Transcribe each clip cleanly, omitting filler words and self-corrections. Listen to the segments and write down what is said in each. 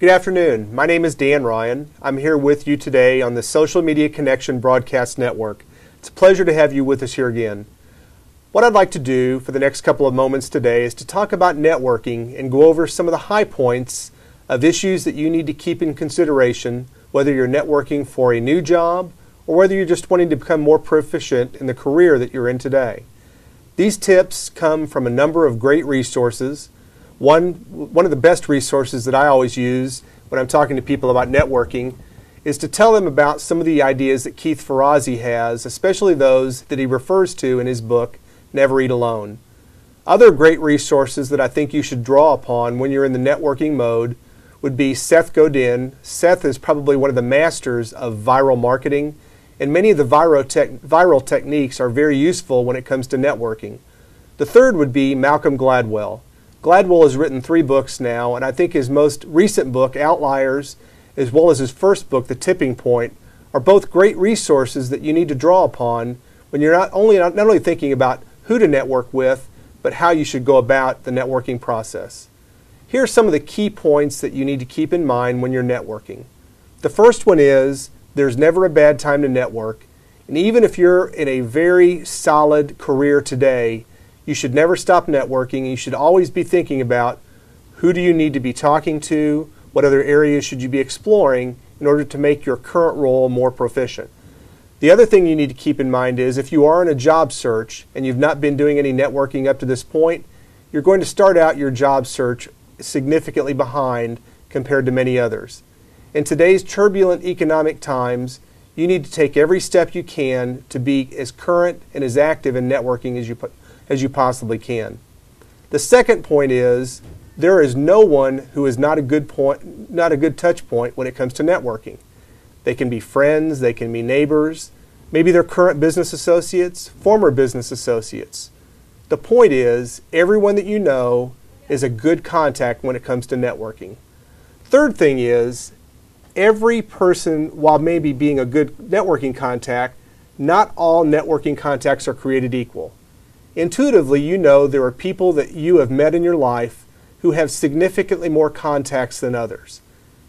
Good afternoon. My name is Dan Ryan. I'm here with you today on the Social Media Connection Broadcast Network. It's a pleasure to have you with us here again. What I'd like to do for the next couple of moments today is to talk about networking and go over some of the high points of issues that you need to keep in consideration, whether you're networking for a new job or whether you're just wanting to become more proficient in the career that you're in today. These tips come from a number of great resources. One of the best resources that I always use when I'm talking to people about networking is to tell them about some of the ideas that Keith Ferrazzi has, especially those that he refers to in his book, Never Eat Alone. Other great resources that I think you should draw upon when you're in the networking mode would be Seth Godin. Seth is probably one of the masters of viral marketing, and many of the viral techniques are very useful when it comes to networking. The third would be Malcolm Gladwell. Gladwell has written 3 books now, and I think his most recent book, Outliers, as well as his first book, The Tipping Point, are both great resources that you need to draw upon when you're not only thinking about who to network with, but how you should go about the networking process. Here are some of the key points that you need to keep in mind when you're networking. The first one is there's never a bad time to network, and even if you're in a very solid career today, you should never stop networking. You should always be thinking about who do you need to be talking to, what other areas should you be exploring in order to make your current role more proficient. The other thing you need to keep in mind is if you are in a job search and you've not been doing any networking up to this point, you're going to start out your job search significantly behind compared to many others. In today's turbulent economic times, you need to take every step you can to be as current and as active in networking as you possibly can. The second point is there is no one who is not a good touch point when it comes to networking. They can be friends, they can be neighbors, maybe they're current business associates, former business associates. The point is everyone that you know is a good contact when it comes to networking. Third thing is every person, while maybe being a good networking contact, not all networking contacts are created equal. Intuitively, you know there are people that you have met in your life who have significantly more contacts than others.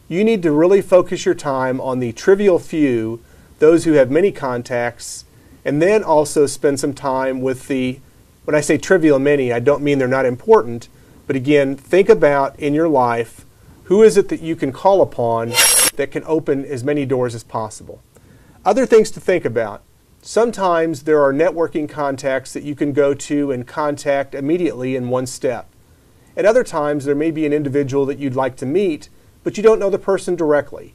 You need to really focus your time on the trivial few, those who have many contacts, and then also spend some time with when I say trivial many, I don't mean they're not important, but again, think about in your life, who is it that you can call upon that can open as many doors as possible. Other things to think about. Sometimes there are networking contacts that you can go to and contact immediately in one step. At other times, there may be an individual that you'd like to meet, but you don't know the person directly.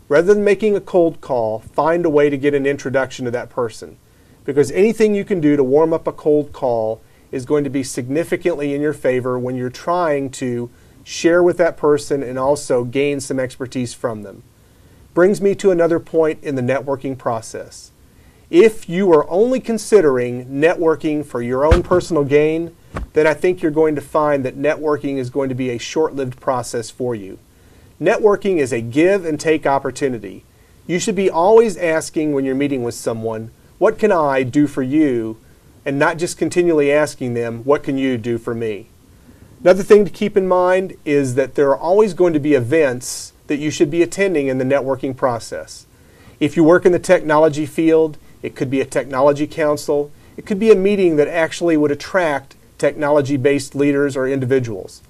Rather than making a cold call, find a way to get an introduction to that person. Because anything you can do to warm up a cold call is going to be significantly in your favor when you're trying to share with that person and also gain some expertise from them. Brings me to another point in the networking process. If you are only considering networking for your own personal gain, then I think you're going to find that networking is going to be a short-lived process for you. Networking is a give and take opportunity. You should be always asking when you're meeting with someone, what can I do for you? And not just continually asking them, what can you do for me? Another thing to keep in mind is that there are always going to be events that you should be attending in the networking process. If you work in the technology field, it could be a technology council. It could be a meeting that actually would attract technology-based leaders or individuals.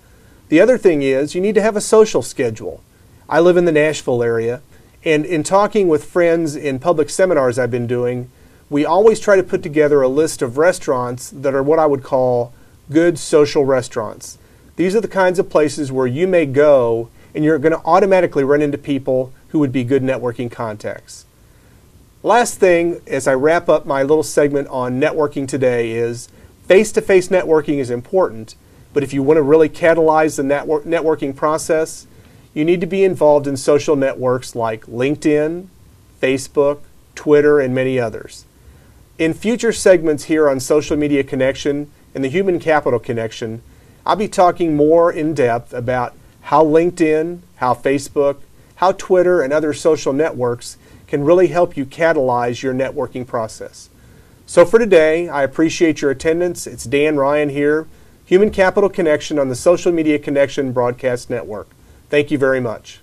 The other thing is you need to have a social schedule. I live in the Nashville area, and in talking with friends in public seminars I've been doing, we always try to put together a list of restaurants that are what I would call good social restaurants. These are the kinds of places where you may go and you're going to automatically run into people who would be good networking contacts. Last thing, as I wrap up my little segment on networking today, is face-to-face networking is important, but if you want to really catalyze the networking process, you need to be involved in social networks like LinkedIn, Facebook, Twitter, and many others. In future segments here on Social Media Connection and the Human Capital Connection, I'll be talking more in depth about how LinkedIn, how Facebook, how Twitter, and other social networks can really help you catalyze your networking process. So for today, I appreciate your attendance. It's Dan Ryan here, Human Capital Connection on the Social Media Connection Broadcast Network. Thank you very much.